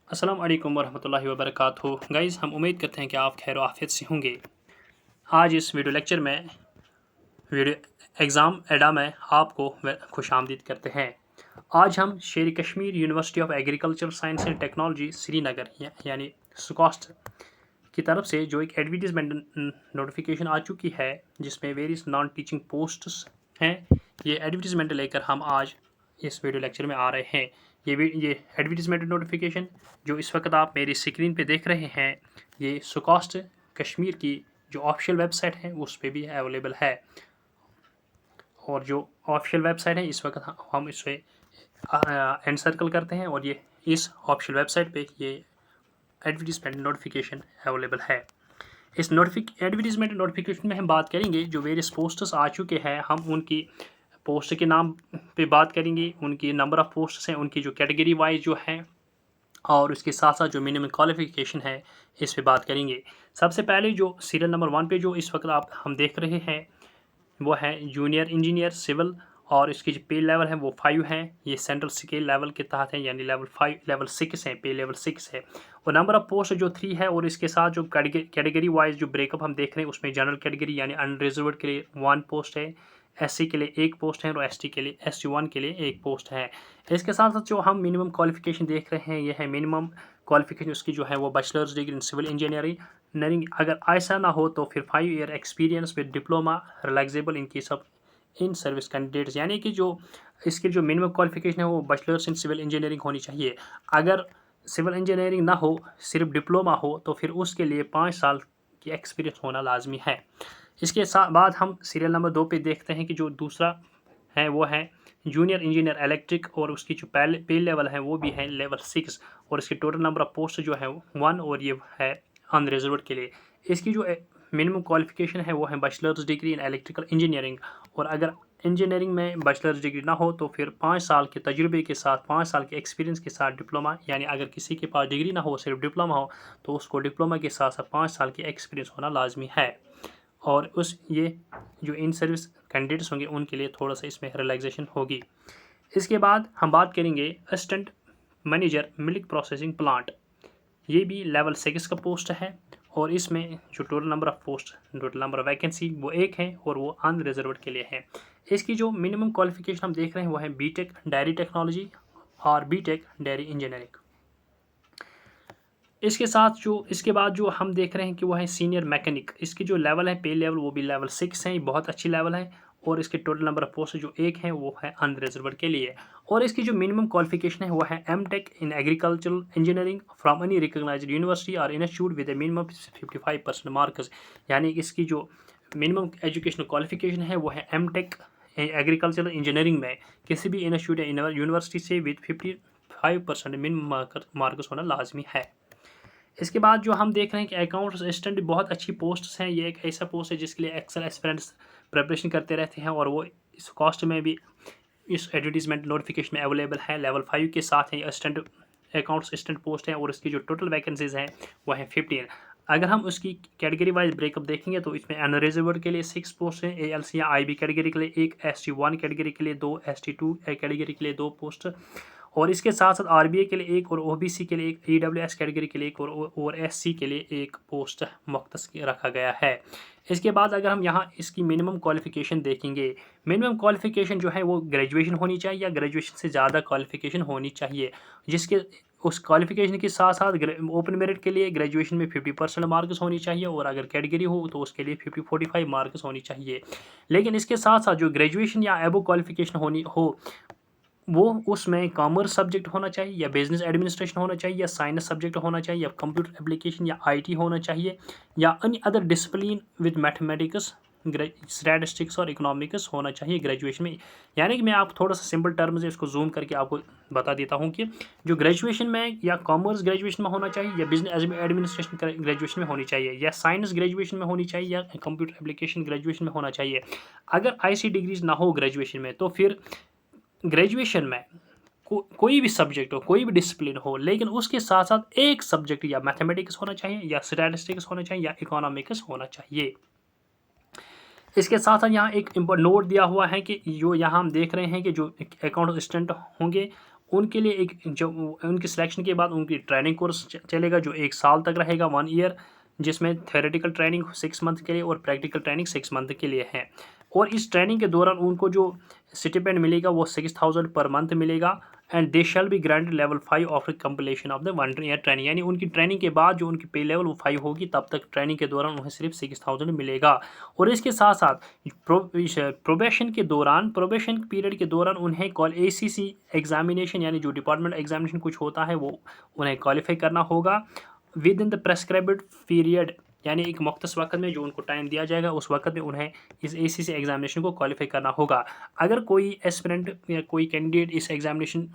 अस्सलाम वालेकुम वरहमतुल्लाहि वबरकातुहू। गाइज़, हम उम्मीद करते हैं कि आप खैर आफियत से होंगे। आज इस वीडियो लेक्चर में वीडियो एग्ज़ाम एडा में आपको खुशामदीद करते हैं। आज हम शेर Kashmir university of agriculture science and technology Srinagar यानी सुकॉस्ट की तरफ से जो एक एडवर्टीज़मेंट नोटिफिकेशन आ चुकी है जिसमें वेरियस नॉन टीचिंग पोस्ट्स हैं, ये एडवर्टीज़मेंट लेकर हम आज इस वीडियो लेक्चर में आ रहे हैं। ये एडवर्टीज़मेंट नोटिफिकेशन जो इस वक्त आप मेरी स्क्रीन पे देख रहे हैं, ये सुकॉस्ट कश्मीर की जो ऑफिशियल वेबसाइट है उस पर भी अवेलेबल है। और जो ऑफिशियल वेबसाइट है इस वक्त हम इसे एंड सर्कल करते हैं और ये इस ऑफिशियल वेबसाइट पे ये एडवर्टीज़मेंट नोटिफिकेशन अवेलेबल है। इस एडवर्टीज़मेंट नोटिफिकेशन में हम बात करेंगे जो वेरियस पोस्ट्स आ चुके हैं, हम उनकी पोस्ट के नाम पे बात करेंगे, उनकी नंबर ऑफ़ पोस्ट्स हैं, उनकी जो कैटेगरी वाइज जो है और उसके साथ साथ जो मिनिमम क्वालिफिकेशन है इस पे बात करेंगे। सबसे पहले जो सीरियल नंबर 1 पे जो इस वक्त हम देख रहे हैं वो है जूनियर इंजीनियर सिविल और इसकी जो पे लेवल है वो 5 है। ये सेंट्रल स्केल लेवल के तहत है यानी लेवल 6 है, पे लेवल 6 है। और नंबर ऑफ पोस्ट जो 3 है और इसके साथ जो कैटेगरी वाइज जो ब्रेकअप हम देख रहे हैं उसमें जनरल कैटेगरी यानी अनरिजर्व्ड के लिए 1 पोस्ट है, एससी के लिए 1 पोस्ट है और एसटी के लिए SC1 के लिए 1 पोस्ट है। इसके साथ साथ जो हम मिनिमम क्वालिफिकेशन देख रहे हैं ये है मिनिमम क्वालिफिकेशन उसकी जो है वो bachelors degree in civil engineering. अगर ऐसा ना हो तो फिर 5 year experience with diploma relaxable in case of in service candidates, यानी कि जो इसकी जो मिनिमम क्वालिफिकेशन है वो बैचलर्स इन सिविल इंजीनियरिंग होनी चाहिए। अगर सिविल इंजीनियरिंग ना हो, सिर्फ डिप्लोमा हो, तो फिर उसके लिए 5 साल की एक्सपीरियंस होना लाजमी है। इसके साथ बाद हम सीरियल नंबर 2 पे देखते हैं कि जो दूसरा है वो है जूनियर इंजीनियर इलेक्ट्रिक और उसकी जो पे लेवल है वो भी है लेवल 6 और इसकी टोटल नंबर ऑफ पोस्ट जो है 1 और ये है अनरिजर्व्ड के लिए। इसकी जो मिनिमम क्वालिफिकेशन है वो है bachelors degree in electrical engineering और अगर इंजीनियरिंग में बैचलर्स डिग्री ना हो तो फिर 5 साल के तजुर्बे के साथ, 5 साल के एक्सपीरियंस के साथ डिप्लोमा, यानी अगर किसी के पास डिग्री ना हो सिर्फ डिप्लोमा हो तो उसको डिप्लोमा के साथ साथ 5 साल की एक्सपीरियंस होना लाजमी है। और उस ये जो इन सर्विस कैंडिडेट्स होंगे उनके लिए थोड़ा सा इसमें रिलैक्सेशन होगी। इसके बाद हम बात करेंगे assistant manager milk processing plant, ये भी लेवल 6 का पोस्ट है और इसमें जो total number of post, total number of vacancy वो 1 है और वो अनरिजर्व्ड के लिए है। इसकी जो मिनिमम क्वालिफिकेशन हम देख रहे हैं वो है बीटेक डेयरी टेक्नोलॉजी और बीटेक डेयरी इंजीनियरिंग। इसके बाद जो हम देख रहे हैं कि वो है सीनियर मैकेनिक, इसकी जो लेवल है पे लेवल वो भी लेवल 6 है, बहुत अच्छी लेवल है और इसके टोटल नंबर ऑफ पोस्ट जो 1 है वो है अनरिजर्व्ड के लिए। और इसकी जो मिनिमम क्वालिफिकेशन है वो है MTech in agricultural engineering from any recognised university और institute with a minimum 55% marks, यानी इसकी जो मिनिमम एजुकेशनल क्वालिफिकेशन है वो है एमटेक एग्रीकल्चरल इंजीनियरिंग में किसी भी इंस्टीट्यूट या यूनिवर्सिटी से विद 55% मिनिमम मार्क्स होना लाजमी है। इसके बाद जो हम देख रहे हैं कि अकाउंट असिस्टेंट बहुत अच्छी पोस्ट्स हैं। ये एक ऐसा पोस्ट है जिसके लिए एक्सेल एस्पिरेंट्स प्रिपरेशन करते रहते हैं और वो इस कॉस्ट में भी इस एडवर्टीजमेंट नोटिफिकेशन में अवेलेबल है। लेवल 5 के साथ है असिस्टेंट अकाउंट असिस्टेंट पोस्ट है और इसकी जो टोटल वैकेंसीज हैं वो है 15। अगर हम उसकी कैटेगरी वाइज ब्रेकअप देखेंगे तो इसमें अनरिजर्व्ड के लिए 6 पोस्ट हैं, ALC या IB कैटेगरी के लिए 1, ST1 कैटेगरी के लिए 2, ST2 कैटेगरी के लिए 2 पोस्ट और इसके साथ साथ RBA के लिए 1 और OBC के लिए 1, EWS कैटेगरी के लिए 1 और SC के लिए 1 पोस्ट मुख्तस रखा गया है। इसके बाद अगर हम यहाँ इसकी मिनिमम क्वालिफिकेशन देखेंगे, मिनिमम क्वालिफिकेशन जो है वो ग्रेजुएशन होनी चाहिए या ग्रेजुएशन से ज़्यादा क्वालिफिकेशन होनी चाहिए, जिसके उस क्वालिफिकेशन के साथ साथ ओपन मेरिट के लिए ग्रेजुएशन में 50% मार्क्स होनी चाहिए और अगर कैटेगरी हो तो उसके लिए 45 मार्क्स होनी चाहिए। लेकिन इसके साथ साथ जो ग्रेजुएशन या एबो क्वालिफिकेशन होनी हो वो उसमें कॉमर्स सब्जेक्ट होना चाहिए या बिजनेस एडमिनिस्ट्रेशन होना चाहिए या साइंस सब्जेक्ट होना चाहिए या कंप्यूटर एप्लीकेशन या IT होना चाहिए या any other discipline with mathematics, statistics और इकोनॉमिक्स होना चाहिए ग्रेजुएशन में। यानी कि मैं आप थोड़ा सा सिंपल टर्म्स है इसको जूम करके आपको बता देता हूँ कि जो ग्रेजुएशन में या कॉमर्स ग्रेजुएशन में होना चाहिए या बिजनेस एडमिनिस्ट्रेशन ग्रेजुएशन में होनी चाहिए या साइंस ग्रेजुएशन में होनी चाहिए या कंप्यूटर एप्लीकेशन ग्रेजुएशन में होना चाहिए। अगर IC डिग्रीज ना हो ग्रेजुएशन में तो फिर ग्रेजुएशन में कोई भी सब्जेक्ट हो, कोई भी डिसिप्लिन हो, लेकिन उसके साथ साथ एक सब्जेक्ट या मैथमेटिक्स होना चाहिए या स्टैटिस्टिक्स होना चाहिए या इकोनॉमिक्स होना चाहिए। इसके साथ साथ यहाँ एक नोट दिया हुआ है कि जो यहाँ हम देख रहे हैं कि जो अकाउंट असिस्टेंट होंगे उनके लिए एक जो उनके सिलेक्शन के बाद उनकी ट्रेनिंग कोर्स चलेगा जो 1 साल तक रहेगा, 1 ईयर, जिसमें थ्योरेटिकल ट्रेनिंग 6 मंथ के लिए और प्रैक्टिकल ट्रेनिंग 6 मंथ के लिए है। और इस ट्रेनिंग के दौरान उनको जो स्टिपेंड मिलेगा वो 6000 पर मंथ मिलेगा and they shall be granted level 5 after completion of the 1 ear training. यानी उनकी ट्रेनिंग के बाद जो उनकी पे लेवल वो 5 होगी, तब तक ट्रेनिंग के दौरान उन्हें सिर्फ 6000 मिलेगा। और इसके साथ साथ प्रोबेशन के दौरान, प्रोबेशन पीरियड के दौरान उन्हें ACC एग्जामिनेशन यानी जो डिपार्टमेंट एग्जामिनेशन कुछ होता है वो उन्हें क्वालिफाई करना होगा with in the prescribed period, यानी एक मुख्तस वक्त में जो उनको टाइम दिया जाएगा उस वक्त में उन्हें इस ACC एग्जामिनेशन को क्वालिफाई करना होगा। अगर कोई एस्पिरेंट या कोई कैंडिडेट इस एग्जामिनेशन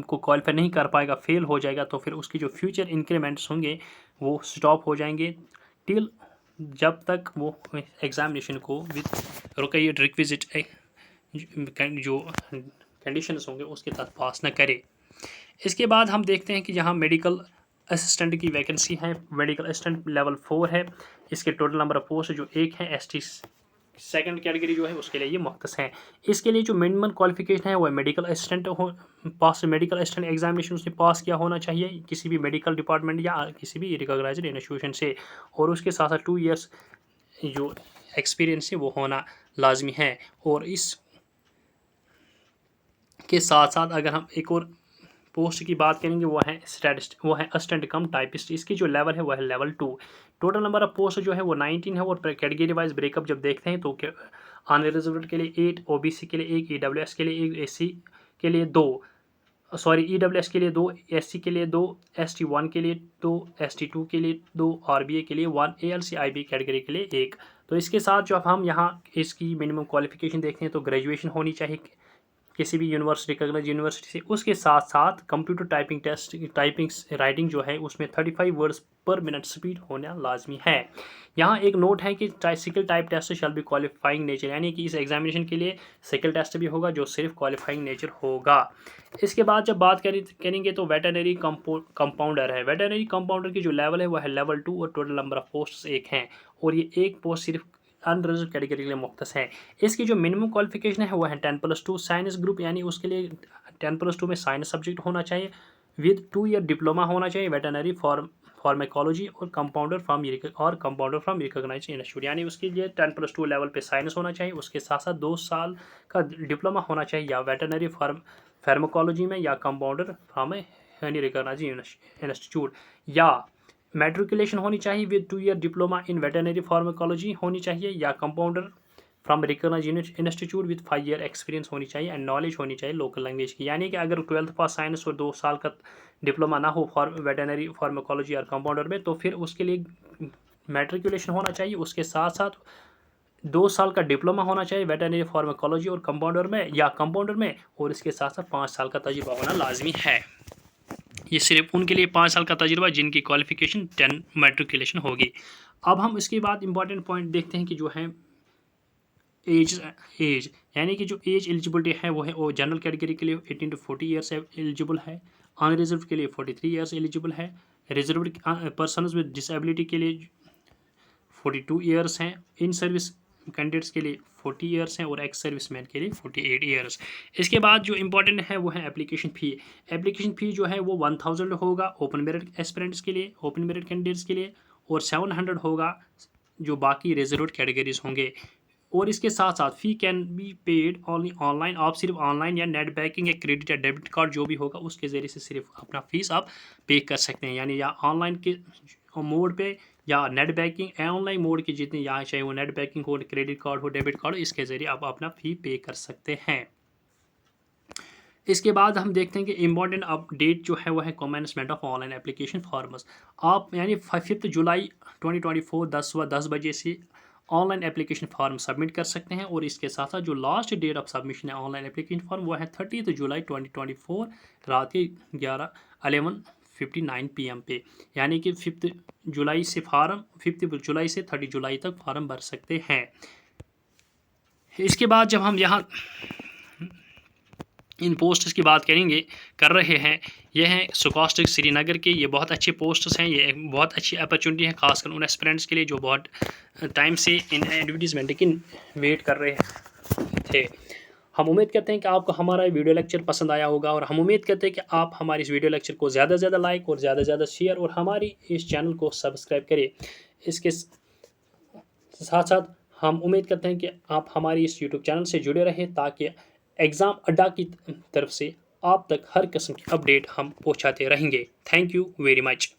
को क्वालिफाई नहीं कर पाएगा, फेल हो जाएगा, तो फिर उसकी जो फ्यूचर इंक्रीमेंट्स होंगे वो स्टॉप हो जाएंगे टिल जब तक वो एग्जामिनेशन को विद रिक्विजिट जो कंडीशंस होंगे उसके साथ पास न करे। इसके बाद हम देखते हैं कि यहाँ मेडिकल असिस्टेंट की वैकेंसी है, मेडिकल असिस्टेंट लेवल 4 है। इसके टोटल नंबर ऑफ पोस्ट जो 1 है, ST सेकंड कैटेगरी जो है उसके लिए ये मुख्तस है। इसके लिए जो मिनिमम क्वालिफिकेशन है वो मेडिकल असिस्टेंट पास, मेडिकल असिस्टेंट एग्जामिनेशन उसने पास किया होना चाहिए किसी भी मेडिकल डिपार्टमेंट या किसी भी रिकॉग्नाइज्ड इंस्टीट्यूशन से, और उसके साथ साथ 2 ईयर्स जो एक्सपीरियंस है वो होना लाजमी है। और इस के साथ साथ अगर हम एक और पोस्ट की बात करेंगे वो है असिस्टेंट कम टाइपिस्ट। इसकी जो लेवल है वो है level 2। Total number of post जो है वो 19 है। और कैटेगरी वाइज ब्रेकअप जब देखते हैं तो अनरिजर्व्ड के लिए 8, OBC के लिए 1, EWS के लिए 1, SC के लिए 2, EWS के लिए 2, SC के लिए 2, ST 1 के लिए 2, ST 2 के लिए 2, RBA के लिए 1, ALC IB कैटेगरी के लिए 1। तो इसके साथ जो हम यहाँ इसकी मिनिमम क्वालिफिकेशन देखते हैं तो ग्रेजुएशन होनी चाहिए किसी भी यूनिवर्सिटी, रिकॉग्नाइज्ड यूनिवर्सिटी से। उसके साथ साथ computer typing test, typing writing जो है उसमें 35 वर्ड्स पर मिनट स्पीड होना लाजमी है। यहाँ एक नोट है कि skill type test shall be qualifying nature, यानी कि इस एग्जामिनेशन के लिए सिकल टेस्ट भी होगा जो सिर्फ क्वालिफाइंग नेचर होगा। इसके बाद जब बात करेंगे तो वेटरनरी कंपाउंडर है। वेटरनरी कंपाउंडर की जो लेवल है वह है लेवल 2 और टोटल नंबर ऑफ पोस्ट 1 हैं, और ये एक पोस्ट सिर्फ अनरिजर्व कैटेगरी के लिए मुख्तस है। इसकी जो मिनिमम क्वालिफिकेशन है वो है 10+2 साइंस ग्रुप, यानी उसके लिए 10+2 में साइंस सब्जेक्ट होना चाहिए विद 2 ईयर डिप्लोमा होना चाहिए वेटरनरी फार्माकोलॉजी और कंपाउंडर फ्रॉम रिकॉग्नाइज्ड इंस्टीट्यूट, यानी उसके लिए 10+2 लेवल पे साइंस होना चाहिए। उसके साथ साथ 2 साल का डिप्लोमा होना चाहिए या वेटरनरी फार्माकोलॉजी में या कंपाउंडर फ्रॉम रिकॉग्नाइज्ड इंस्टीट्यूट, या मैट्रिकुलेशन होनी चाहिए with 2 year diploma in veterinary pharmacology होनी चाहिए या compounder from recognised institute with 5 year experience होनी चाहिए एंड नॉलेज होनी चाहिए लोकल लैंग्वेज की। यानी कि अगर 12th पास साइंस और 2 साल का डिप्लोमा ना हो वेटरनरी फार्माकोलॉजी और कंपाउंडर में, तो फिर उसके लिए मैट्रिकुलेशन होना चाहिए। उसके साथ साथ 2 साल का डिप्लोमा होना चाहिए वेटरनरी फार्माकोलॉजी और कंपाउंडर में या कंपाउंडर में, और इसके साथ साथ 5 साल का तजुर्बा होना लाजमी है। ये सिर्फ उनके लिए 5 साल का तजुर्बा जिनकी क्वालिफिकेशन 10 मैट्रिकुलेशन होगी। अब हम इसके बाद इंपॉर्टेंट पॉइंट देखते हैं कि जो है एज, यानी कि जो एज एलिजिबिलिटी है वो है वो जनरल कैटेगरी के लिए 18 to 40 ईयर्स एलिजिबल है, अनरिजर्व के लिए 43 ईयर्स एलिजिबल है, रिजर्व्ड पर्सनस विद डिसेबिलिटी के लिए 42 ईयर्स हैं, इन सर्विस कैंडिडेट्स के लिए 40 ईयर्स हैं और एक्स सर्विसमैन के लिए 48 ईयर्स। इसके बाद जो इंपॉर्टेंट है वो है एप्लीकेशन फ़ी। एप्लीकेशन फ़ी जो है वो 1000 होगा ओपन मेरिट एस्पिरेंट्स के लिए, ओपन मेरिट कैंडिडेट्स के लिए, और 700 होगा जो बाकी रिजर्व्ड कैटेगरीज होंगे। और इसके साथ साथ fee can be paid only online, आप सिर्फ ऑनलाइन या नेट बैंकिंग या क्रेडिट या डेबिट कार्ड जो भी होगा उसके ज़रिए से सिर्फ अपना फ़ीस आप पे कर सकते हैं, यानी या ऑनलाइन के मोड पे या नेट बैंकिंग ऑनलाइन मोड की जितनी यहाँ चाहे वो नेट बैंकिंग हो, क्रेडिट कार्ड हो, डेबिट कार्ड हो, इसके ज़रिए आप अपना फ़ी पे कर सकते हैं। इसके बाद हम देखते हैं कि इम्पॉर्टेंट अपडेट जो है वो है commencement of online application forms. आप यानी 5 जुलाई 2024 10 बजे से ऑनलाइन एप्लीकेशन फॉर्म सबमिट कर सकते हैं, और इसके साथ साथ जो लास्ट डेट ऑफ सबमिशन है ऑनलाइन एप्लीकेशन फॉर्म वो है 30 जुलाई 2024 रात के 11:59 PM पे, यानी कि 5 जुलाई से 30 जुलाई तक फॉर्म भर सकते हैं। इसके बाद जब हम यहाँ इन पोस्ट्स की बात कर रहे हैं, ये हैं स्कॉस्टिक श्रीनगर के, ये बहुत अच्छे पोस्ट्स हैं, ये बहुत अच्छी अपॉर्चुनिटी है खासकर उन एस्पिरेंट्स के लिए जो बहुत टाइम से इन एडवर्टीजमेंट की वेट कर रहे थे। हम उम्मीद करते हैं कि आपको हमारा वीडियो लेक्चर पसंद आया होगा और हम उम्मीद करते हैं कि आप हमारे इस वीडियो लेक्चर को ज़्यादा से ज़्यादा लाइक और ज़्यादा से ज़्यादा शेयर और हमारी इस चैनल को सब्सक्राइब करें। इसके साथ साथ हम उम्मीद करते हैं कि आप हमारी इस यूट्यूब चैनल से जुड़े रहें ताकि एग्ज़ाम अड्डा की तरफ से आप तक हर किस्म की अपडेट हम पहुंचाते रहेंगे। Thank you very much.